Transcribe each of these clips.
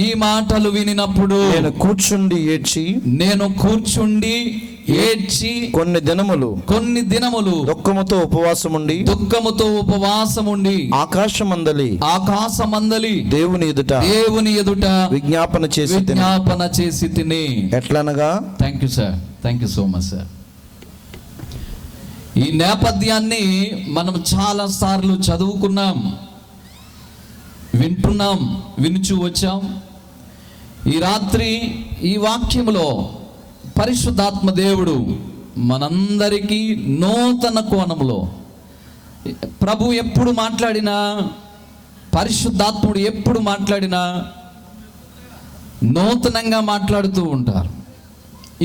ఈ మాటలు వినినప్పుడు నేను కూర్చుండి ఏడ్చి కొన్ని దినములు దుఃఖముతో ఉపవాసముండి ఆకాశమందలి దేవుని ఎదుట విజ్ఞాపన చేసి తిని. ఎట్లనగా? Thank you so much sir. ఈ నేపథ్యాన్ని మనం చాలా సార్లు చదువుకున్నాం, వినుచూ వచ్చాం. ఈ రాత్రి ఈ వాక్యములో పరిశుద్ధాత్మ దేవుడు మనందరికీ నూతన కోణంలో, ప్రభు ఎప్పుడు మాట్లాడినా, పరిశుద్ధాత్ముడు ఎప్పుడు మాట్లాడినా నూతనంగా మాట్లాడుతూ ఉంటారు.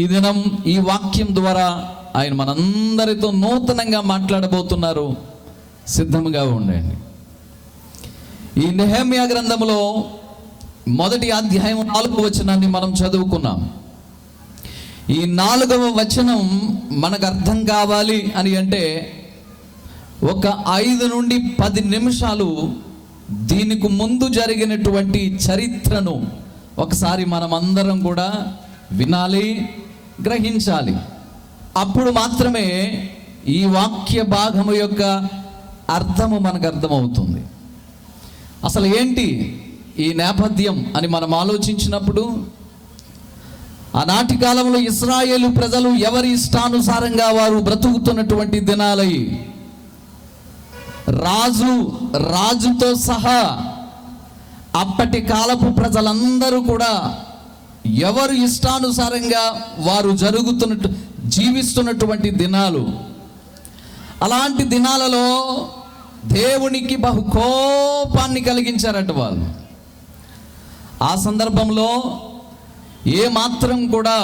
ఈ దినం ఈ వాక్యం ద్వారా ఆయన మనందరితో నూతనంగా మాట్లాడబోతున్నారు. సిద్ధంగా ఉండండి. ఈ నెహెమ్యా గ్రంథంలో 1వ అధ్యాయం 4వ వచనాన్ని మనం చదువుకున్నాం. ఈ 4వ వచనం మనకు అర్థం కావాలి అని అంటే ఒక 5 నుండి 10 నిమిషాలు దీనికి ముందు జరిగినటువంటి చరిత్రను ఒకసారి మనం అందరం కూడా వినాలి, గ్రహించాలి. అప్పుడు మాత్రమే ఈ వాక్య భాగము యొక్క అర్థము మనకు అర్థమవుతుంది. అసలు ఏంటి ఈ నేపథ్యం అని మనం ఆలోచించినప్పుడు, ఆనాటి కాలంలో ఇశ్రాయేలు ప్రజలు ఎవరి ఇష్టానుసారంగా వారు బ్రతుకుతున్నటువంటి దినాలై, రాజుతో సహా అప్పటి కాలపు ప్రజలందరూ కూడా ఎవరు ఇష్టానుసారంగా వారు జీవిస్తున్నటువంటి దినాలు. అలాంటి దినాలలో దేవునికి బహు కోపాన్ని కలిగించారట వాళ్ళు. ఆ సందర్భంలో ఏమాత్రం కూడా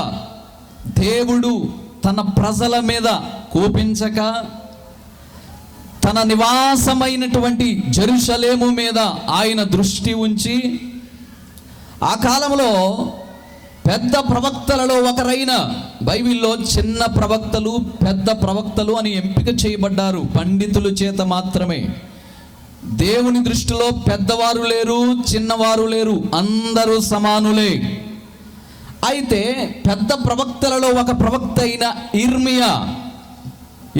దేవుడు తన ప్రజల మీద కోపించక, తన నివాసమైనటువంటి జెరూషలేము మీద ఆయన దృష్టి ఉంచి, ఆ కాలంలో పెద్ద ప్రవక్తలలో ఒకరైన, బైబిల్లో చిన్న ప్రవక్తలు, పెద్ద ప్రవక్తలు అని ఎంపిక చేయబడ్డారు పండితుల చేత మాత్రమే. దేవుని దృష్టిలో పెద్దవారు లేరు, చిన్నవారు లేరు, అందరూ సమానులే. అయితే పెద్ద ప్రవక్తలలో ఒక ప్రవక్త అయిన ఇర్మియా,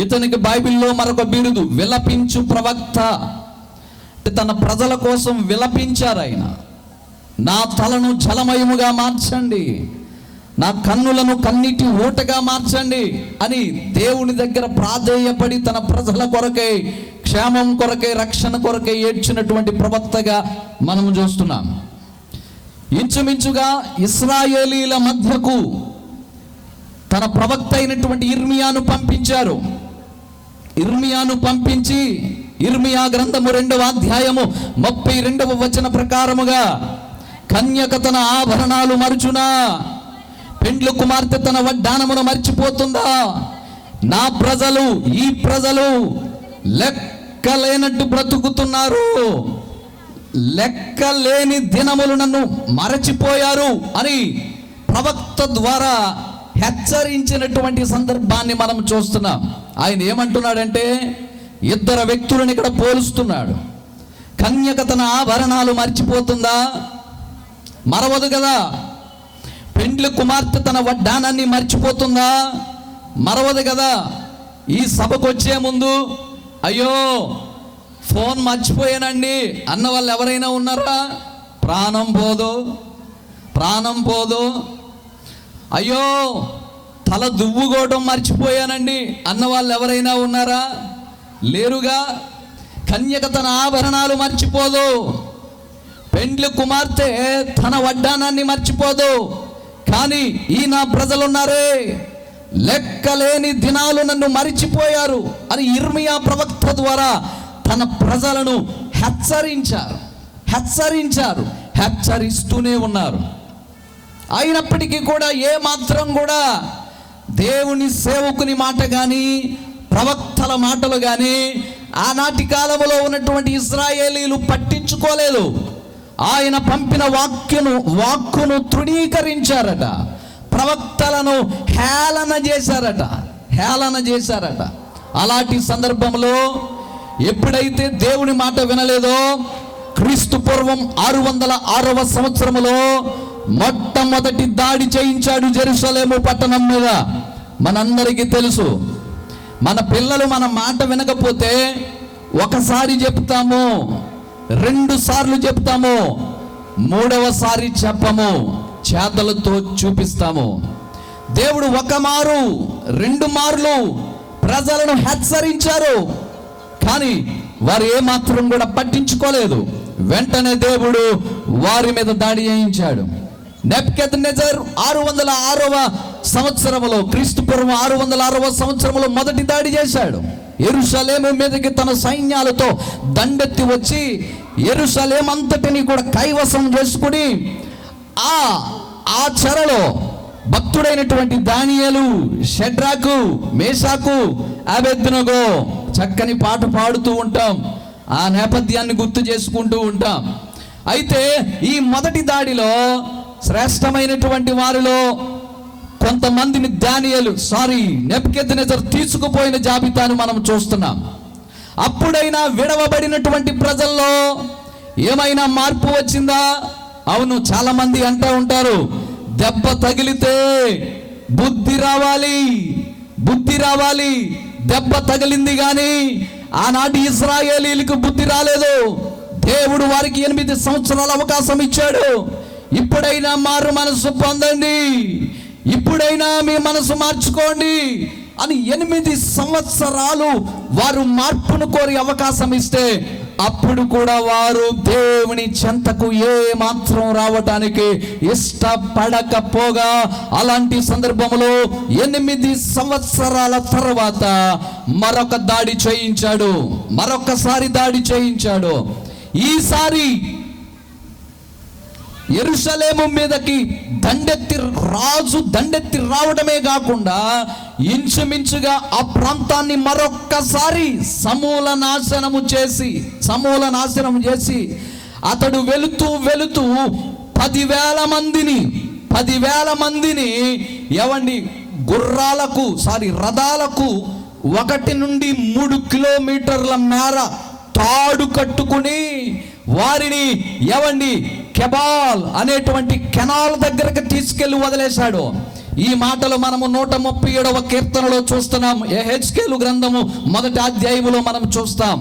ఇతనికి బైబిల్లో మరొక బిరుదు విలపించు ప్రవక్త. తన ప్రజల కోసం విలపించారు ఆయన. నా తలను జలమయముగా మార్చండి, నా కన్నులను కన్నీటి ఊటగా మార్చండి అని దేవుని దగ్గర ప్రాధేయపడి తన ప్రజల కొరకై, క్షేమం కొరకై, రక్షణ కొరకై ఏడ్చినటువంటి ప్రవక్తగా మనం చూస్తున్నాం. ఇంచుమించుగా ఇశ్రాయేలీల మధ్యకు తన ప్రవక్త అయినటువంటి ఇర్మియాను పంపించారు. ఇర్మియాను పంపించి ఇర్మియా గ్రంథము 2వ అధ్యాయము 32వ వచన ప్రకారముగా, కన్యక తన ఆభరణాలు మరుచునా, పెండ్లు కుమార్తె తన వడ్డానమును మర్చిపోతుందా? నా ప్రజలు, ఈ ప్రజలు లెక్కలేనట్టు బ్రతుకుతున్నారు, లెక్కలేని దినములు నన్ను మరచిపోయారు అని ప్రవక్త ద్వారా హెచ్చరించినటువంటి సందర్భాన్ని మనం చూస్తున్నాం. ఆయన ఏమంటున్నాడంటే, 2 వ్యక్తులను ఇక్కడ పోలుస్తున్నాడు. కన్యక తన ఆభరణాలు మర్చిపోతుందా? మరవదు కదా. పెండ్లి కుమార్తె తన వడ్డానాన్ని మర్చిపోతుందా? మరవదు కదా. ఈ సభకు వచ్చే ముందు అయ్యో ఫోన్ మర్చిపోయానండి అన్న వాళ్ళు ఎవరైనా ఉన్నారా? ప్రాణం పోదు. అయ్యో తల దువ్వుకోవడం మర్చిపోయానండి అన్న వాళ్ళు ఎవరైనా ఉన్నారా? లేరుగా. కన్యక తన ఆభరణాలు మర్చిపోదు, పెండ్లి కుమార్తె తన వడ్డానాన్ని మర్చిపోదు. కానీ ఈ నా ప్రజలున్నారే, లెక్కలేని దినాలు నన్ను మరిచిపోయారు అని ఇర్మియా ప్రవక్త ద్వారా తన ప్రజలను హెచ్చరిస్తూనే ఉన్నారు. అయినప్పటికీ కూడా ఏ మాత్రం కూడా దేవుని సేవకుని మాట కానీ, ప్రవక్తల మాటలు కానీ ఆనాటి కాలంలో ఉన్నటువంటి ఇశ్రాయేలీలు పట్టించుకోలేదు. ఆయన పంపిన వాక్కును తృణీకరించారట, ప్రవక్తలను హేళన చేశారట. అలాంటి సందర్భంలో ఎప్పుడైతే దేవుని మాట వినలేదో, క్రీస్తు పూర్వం 606వ సంవత్సరములో మొట్టమొదటి దాడి చేయించాడు జెరూసలేము పట్టణం మీద. మనందరికీ తెలుసు. మన పిల్లలు మన మాట వినకపోతే ఒకసారి చెప్తాము, 2 సార్లు చెప్తాము, 3వసారి చెప్పము, చేతలతో చూపిస్తాము. దేవుడు 1 మారు 2 మార్లు ప్రజలను హెచ్చరించారు, కానీ వారు ఏమాత్రం కూడా పట్టించుకోలేదు. వెంటనే దేవుడు వారి మీద దాడి చేయించాడు. నెబుకద్నెజర్ 606వ సంవత్సరములో, క్రీస్తు పూర్వం 606వ సంవత్సరములో మొదటి దాడి చేశాడు. యెరూషలేము మీదకి తన సైన్యాలతో దండెత్తి వచ్చి యెరూషలేము అంతటిని కూడా కైవసం చేసుకుని ఆ చెరలో భక్తుడైనటువంటి దానియేలు, షడ్రాకు, మేషాకు, అబేద్నెగో చక్కని పాట పాడుతూ ఉంటాం. ఆ నేపథ్యాన్ని గుర్తు చేసుకుంటూ ఉంటాం. అయితే ఈ మొదటి దాడిలో శ్రేష్టమైనటువంటి వారిలో కొంతమందిని నెబుకద్నెజర్ తీసుకుపోయిన జాబితాను మనం చూస్తున్నాం. అప్పుడైనా విడవబడినటువంటి ప్రజల్లో ఏమైనా మార్పు వచ్చిందా? అవును, చాలా మంది అంటూ ఉంటారు, దెబ్బ తగిలితే బుద్ధి రావాలి. దెబ్బ తగిలింది కానీ ఆనాటి ఇశ్రాయేలీలకు బుద్ధి రాలేదు. దేవుడు వారికి 8 సంవత్సరాల అవకాశం ఇచ్చాడు. ఇప్పుడైనా మారు మనసు పొందండి, ఇప్పుడైనా మీ మనసు మార్చుకోండి అని 8 సంవత్సరాలు వారు మార్పును కోరి అవకాశం ఇస్తే అప్పుడు కూడా వారు దేవుని చెంతకు ఏ మాత్రం రావటానికి ఇష్టపడకపోగా, అలాంటి సందర్భంలో 8 సంవత్సరాల తర్వాత మరొకసారి దాడి చేయించాడు. ఈసారి యెరూషలేము మీదకి దండెత్తి రావడమే కాకుండా ఇంచుమించుగా ఆ ప్రాంతాన్ని మరొక్కసారి సమూల నాశనము చేసి అతడు వెళుతూ 10,000 మందిని రథాలకు 1 నుండి 3 కిలోమీటర్ల మేర తాడు కట్టుకుని వారిని కెబాల్ అనేటువంటి కెనాల్ దగ్గరకు తీసుకెళ్లి వదిలేశాడు. ఈ మాటలు మనము 137వ కీర్తనలో చూస్తున్నాం. యెహెజ్కేలు గ్రంథము 1వ అధ్యాయములో మనం చూస్తాం.